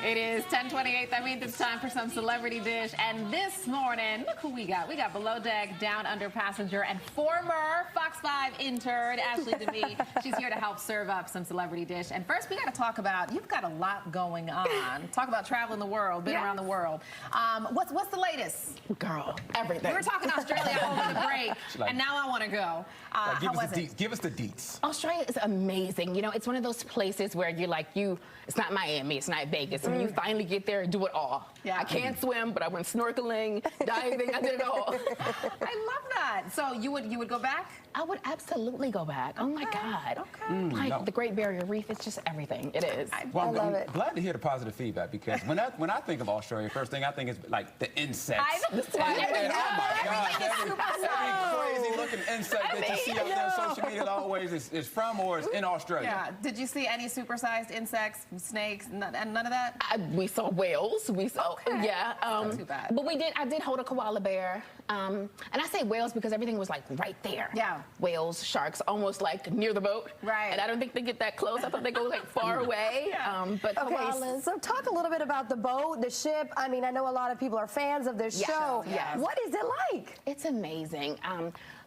It is 10:28. That means it's time for some Celebrity Dish. And this morning, look who we got. We got Below Deck, Down Under passenger, and former Fox 5 intern, Ashleigh Demi. She's here to help serve up some Celebrity Dish. And first, we got to talk about, you've got a lot going on. Talk about traveling the world, been around the world. What's the latest? Girl, everything. We were talking Australia over the break, and now I want to go. How was it? Give us the deets. Australia is amazing. You know, it's one of those places where you're like, it's not Miami, it's not Vegas. And you finally get there and do it all. Yeah. I can't swim, but I went snorkeling, diving, I did it all. I love that. So you would go back? I would absolutely go back. Oh my God. Okay. The Great Barrier Reef, it's just everything. It is. Well, I love I'm it. glad to hear the positive feedback, because when I think of Australia, first thing I think is like the insects. I know. Oh my God. Everything is Every crazy looking insect that you see out there on social media always is from or is in Australia. Yeah. Did you see any supersized insects, snakes, and none of that? We saw whales. We saw, yeah. Not too bad. But I did hold a koala bear. And I say whales because everything was like right there. Yeah. Whales, sharks, almost like near the boat. Right. And I don't think they get that close. I thought they go like far away. But koalas. So talk a little bit about the boat, the ship. I mean, I know a lot of people are fans of this show. Yes. What is it like? It's amazing.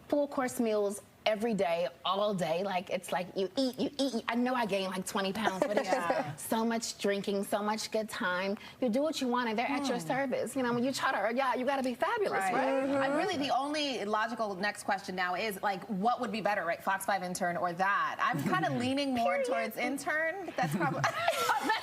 Full course meals every day, all day. Like, it's like you eat. I know I gained like 20 pounds, but it's just so much drinking, so much good time. You do what you want, and they're at your service. You know, when you charter a yacht, you got to be fabulous, right? I'm really, the only logical next question now is, like, what would be better, right? Fox 5 intern or that? I'm kind of leaning more towards intern. That's probably...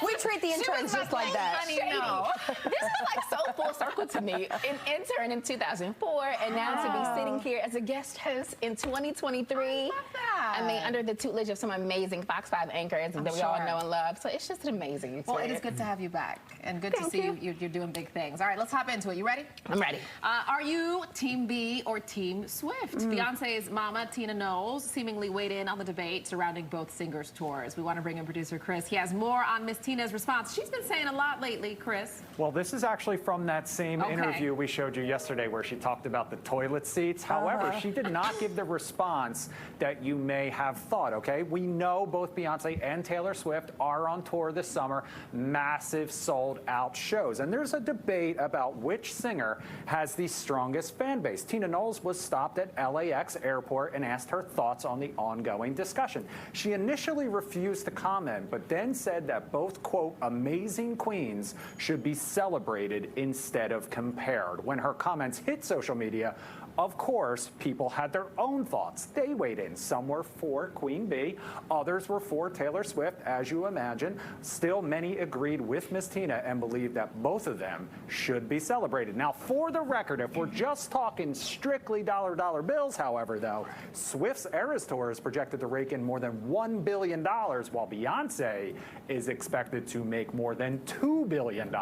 We treat the interns just like that. Honey, no. This is like so full circle to me. An intern in 2004, and now to be sitting here as a guest host in 2023. I love that. I mean, under the tutelage of some amazing Fox 5 anchors that we all know and love. So it's just an amazing experience. Well, it is good to have you back, and good to see you're doing big things. All right, let's hop into it. You ready? I'm ready. Are you Team B or Team Swift? Beyonce's mama, Tina Knowles, seemingly weighed in on the debate surrounding both singers' tours. We want to bring in producer Chris. He has more on Miss Tina's response. She's been saying a lot lately, Chris. Well, this is actually from that same interview we showed you yesterday where she talked about the toilet seats. However, she did not give the response that you may have thought, okay? We know both Beyonce and Taylor Swift are on tour this summer, massive sold-out shows. And there's a debate about which singer has the strongest fan base. Tina Knowles was stopped at LAX airport and asked her thoughts on the ongoing discussion. She initially refused to comment, but then said that both, quote, amazing queens should be celebrated instead of compared. When her comments hit social media, of course, people had their own thoughts. They weighed in. Some were for Queen Bee. Others were for Taylor Swift, as you imagine. Still, many agreed with Miss Tina and believed that both of them should be celebrated. Now, for the record, if we're just talking strictly dollar bills, however, though, Swift's Eras Tour is projected to rake in more than $1 billion, while Beyonce is expected to make more than $2 billion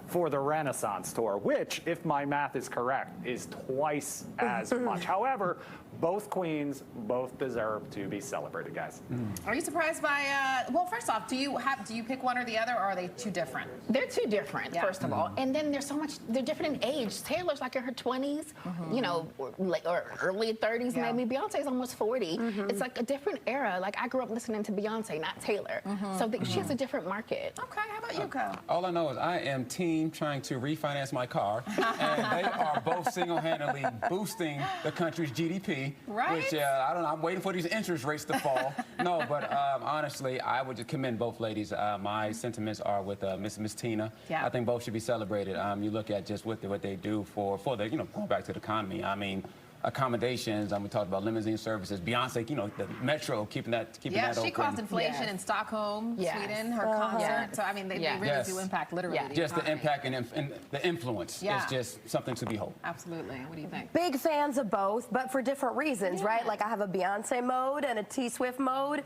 for the Renaissance Tour, which, if my math is correct, is twice as much. However, both queens, both deserve to be celebrated, guys. Are you surprised by, well, first off, do you pick one or the other, or are they too different? They're too different, first of all. And then there's so much, they're different in age. Taylor's like in her 20s, you know, or early 30s maybe. Beyonce's almost 40. It's like a different era. Like, I grew up listening to Beyonce, not Taylor. So she has a different market. Okay, how about you, Kyle? All I know is I am team trying to refinance my car, and they are both single-handedly boosting the country's GDP. Right. Which, I don't know, I'm waiting for these interest rates to fall. No, but honestly, I would just commend both ladies. My sentiments are with Miss Tina. I think both should be celebrated. You look at just what they do for the, you know, going back to the economy. I mean, accommodations. We talked about limousine services. Beyonce, you know, the metro, keeping that open. Yeah, she caused inflation in Stockholm, Sweden, her concert. So, I mean, they really do impact literally the just economy. the impact and the influence is just something to behold. Absolutely. What do you think? Big fans of both, but for different reasons, right? Like, I have a Beyonce mode and a T-Swift mode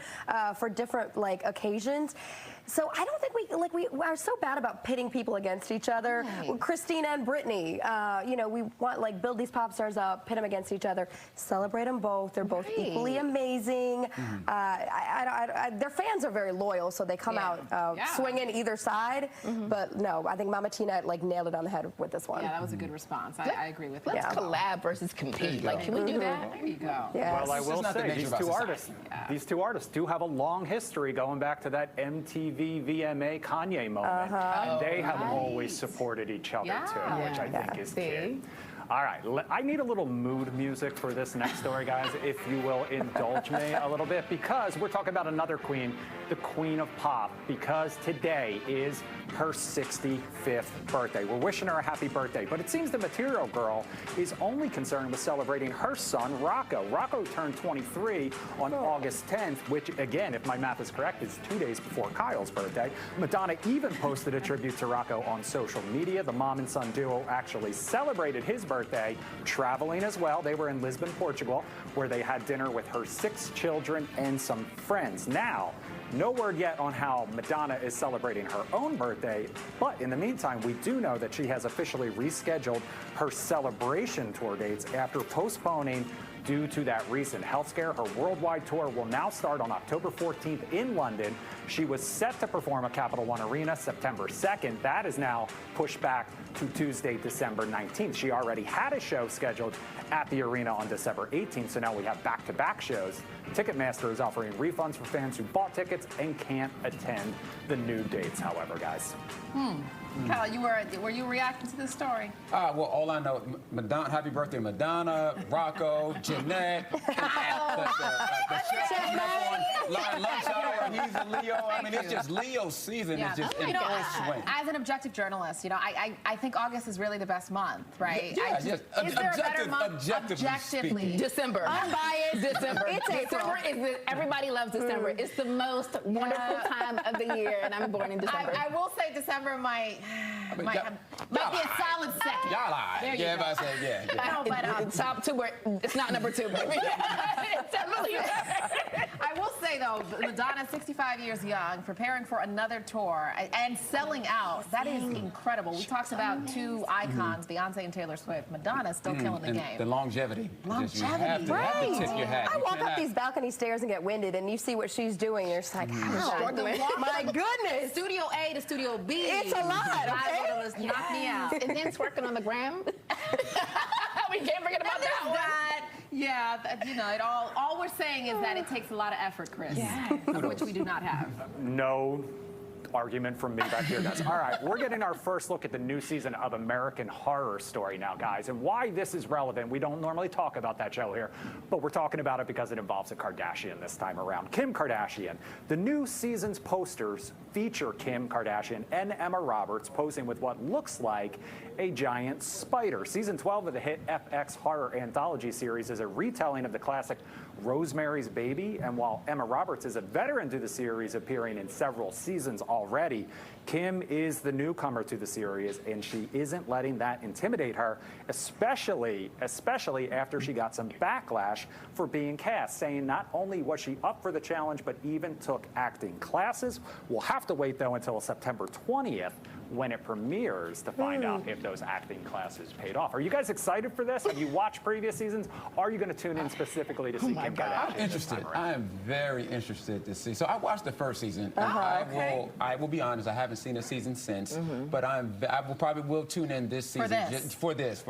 for different, like, occasions. So I don't think we are so bad about pitting people against each other. Christina and Britney, you know, we want, like, build these pop stars up, pit them against against each other. Celebrate them both. They're both equally amazing. Their fans are very loyal, so they come out swinging either side. But no, I think Mama Tina like nailed it on the head with this one. Yeah, that was a good response. I agree with you. Let's collab versus compete. Like, can we do that? There you go. Yes. Well, I will not the say nature of these two artists do have a long history going back to that MTV VMA Kanye moment, and they have always supported each other too, which I think is key. All right, I need a little mood music for this next story, guys, if you will indulge me a little bit, because we're talking about another queen, the queen of pop, because today is her 65th birthday. We're wishing her a happy birthday, but it seems the Material Girl is only concerned with celebrating her son, Rocco. Rocco turned 23 on August 10th, which, again, if my math is correct, is 2 days before Kyle's birthday. Madonna even posted a tribute to Rocco on social media. The mom and son duo actually celebrated his birthday, traveling as well. They were in Lisbon, Portugal, where they had dinner with her 6 children and some friends. Now, no word yet on how Madonna is celebrating her own birthday, but in the meantime, we do know that she has officially rescheduled her celebration tour dates after postponing due to that recent health scare. Her worldwide tour will now start on October 14th in London. She was set to perform at Capital One Arena September 2nd. That is now pushed back to Tuesday, December 19th. She already had a show scheduled at the arena on December 18th, so now we have back-to-back shows. Ticketmaster is offering refunds for fans who bought tickets and can't attend the new dates, however, guys. Kyle, were you reacting to this story? Well, all I know, Madonna, happy birthday, Madonna, Rocco, Jeanette, the chef on Lunch Hour, he's a Leo. I mean, it's just Leo season is just in full swing. As an objective journalist, I think August is really the best month, right? Yeah, is there a better month? Objectively. December. Unbiased. December. It's April. Everybody loves December. It's the most wonderful time of the year, and I'm born in December. I will say December might be a solid second. Y'all lie. There you go. I say, yeah. No, but top 2, it's not number 2, baby. It's definitely I will say, though, Madonna, 65 years young, preparing for another tour and selling out. That is incredible. We talked about 2 icons, Beyonce and Taylor Swift. Madonna's still killing the game. The longevity. Longevity, You have to tip your hat. I walk up these balcony stairs and get winded, and you see what she's doing. You're just like, how? My goodness. Studio A to Studio B. It's a lot, okay? Knock me out. And then twerking on the gram. We can't forget about that one. All we're saying is that it takes a lot of effort, Chris, of which we do not have. No argument from me back here, guys. All right, we're getting our first look at the new season of American Horror Story now, guys. And why this is relevant, we don't normally talk about that show here, but we're talking about it because it involves a Kardashian this time around. Kim Kardashian. The new season's posters feature Kim Kardashian and Emma Roberts posing with what looks like a giant spider. Season 12 of the hit FX horror anthology series is a retelling of the classic Rosemary's Baby, and while Emma Roberts is a veteran to the series, appearing in several seasons already, Kim is the newcomer to the series, and she isn't letting that intimidate her, especially after she got some backlash for being cast, saying not only was she up for the challenge, but even took acting classes. We'll have to wait, though, until September 20th when it premieres to find out if those acting classes paid off. Are you guys excited for this? Have you watched previous seasons? Are you going to tune in specifically to see Kim Kardashian? I'm interested. I am very interested to see. So I watched the first season. I will be honest, I haven't seen a season since, but I will tune in this season for this.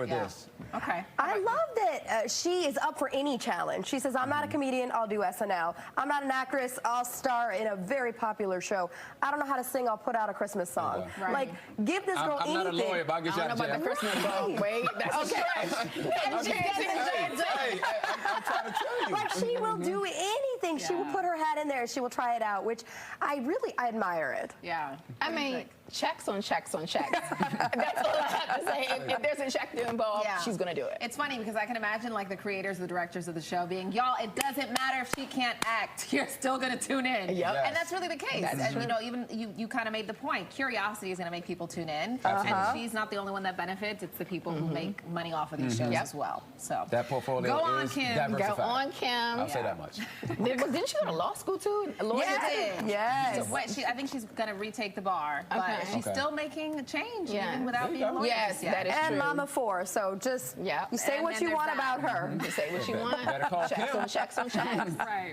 Okay. I love that she is up for any challenge. She says, I'm not a comedian, I'll do SNL. I'm not an actress, I'll star in a very popular show. I don't know how to sing, I'll put out a Christmas song. Right. Like, give this girl anything. I'm not a lawyer, but I'll get you out of jail. I don't know about the Christmas song. Wait, that's okay. I'm trying to tell you. Like, she will do anything. She will put her hat in there. She will try it out, which I admire it. Yeah. I mean, checks on checks on checks. That's all I have to say. If there's a check to involve, she's going to do it. It's funny because I can imagine like the creators, the directors of the show being, y'all, it doesn't matter if she can't act. You're still going to tune in. Yep. And that's really the case. And, even you kind of made the point. Curiosity is going to make make people tune in. And she's not the only one that benefits. It's the people who make money off of these shows as well. So that portfolio go on, is Kim. diversified. Go on, Kim. I'll say that much. Didn't she go to law school too? Yes. Yes. So I think she's going to retake the bar, but she's still making a change even without being a lawyer. Yes, that is And true. Mama 4, so just you say And what you there's want that. about her. You say what you want. Better call Kim. Checks on.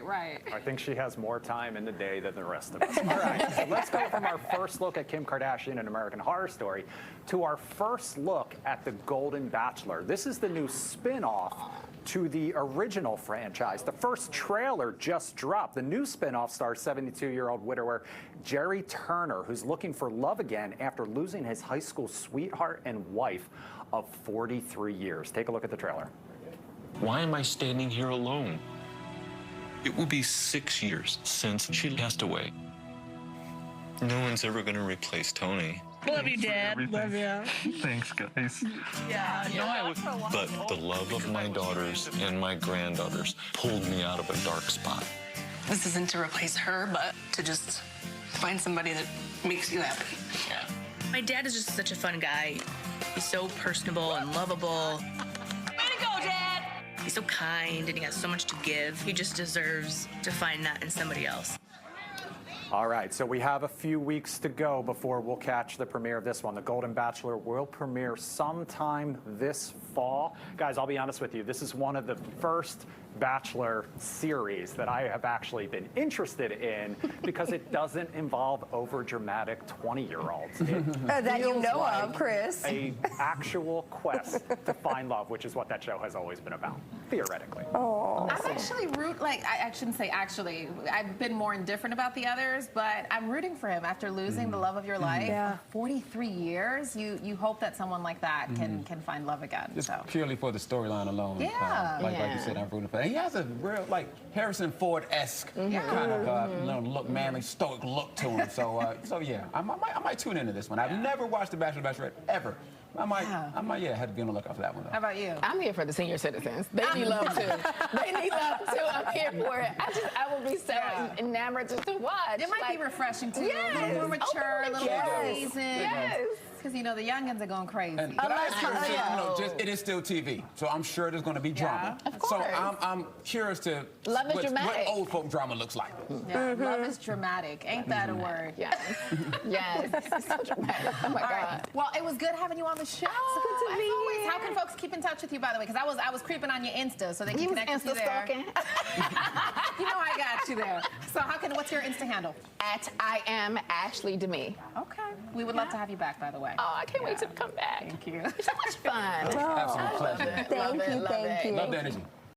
Right. I think she has more time in the day than the rest of us. All right, so let's go from our first look at Kim Kardashian and American Horror Story to our first look at The Golden Bachelor. This is the new spin-off to the original franchise. The first trailer just dropped. The new spin-off stars 72-year-old widower Jerry Turner, who's looking for love again after losing his high school sweetheart and wife of 43 years. Take a look at the trailer. Why am I standing here alone? It will be 6 years since she passed away. No one's ever going to replace Tony. Love you, Dad. Love you. Thanks, guys. Yeah. But the love of my daughters and my granddaughters pulled me out of a dark spot. This isn't to replace her, but to just find somebody that makes you happy. Yeah. My dad is just such a fun guy. He's so personable and lovable. Way to go, Dad! He's so kind and he has so much to give. He just deserves to find that in somebody else. All right, so we have a few weeks to go before we'll catch the premiere of this one. The Golden Bachelor will premiere sometime this fall. Guys, I'll be honest with you, this is one of the first Bachelor series that I have actually been interested in because it doesn't involve over-dramatic 20-year-olds. That you know of, Chris. A actual quest to find love, which is what that show has always been about, theoretically. Oh. I'm actually I shouldn't say actually. I've been more indifferent about the others, but I'm rooting for him after losing the love of your life. Yeah. 43 years. You hope that someone like that can find love again. Just So. purely for the storyline alone. Yeah. Like you said, I'm rooting for him. He has a real, like, Harrison Ford-esque kind of look, manly, stoic look to him. So yeah, I might tune into this one. I've never watched The Bachelor, Bachelorette, ever. I might have to be on the lookout for that one, though. How about you? I'm here for the senior citizens. They need love too. They need love too. I'm here for it. I will be so enamored just to watch. It might be refreshing too. Yes. A little more mature, a little more seasoned. Yes. Because you know the youngins are going crazy. But it is still TV, so I'm sure there's going to be drama. Of course. So I'm curious to Love is what dramatic. old folk drama looks like. Yeah, love is dramatic. Ain't that a word? Yes. Yes. It's so dramatic. Oh my All God. right. Well, it was good having you on the show. It's good to be always. here. How can folks keep in touch with you, by the way? Because I was creeping on your Insta, so they can You was connect with you Insta there. stalking. You know I got you there. So what's your Insta handle? At I am Ashleigh Demi. Okay. We would love to have you back, by the way. Oh, I can't wait to come back. Thank you. So much fun. Absolute pleasure. Thank you. Love it. Love the energy.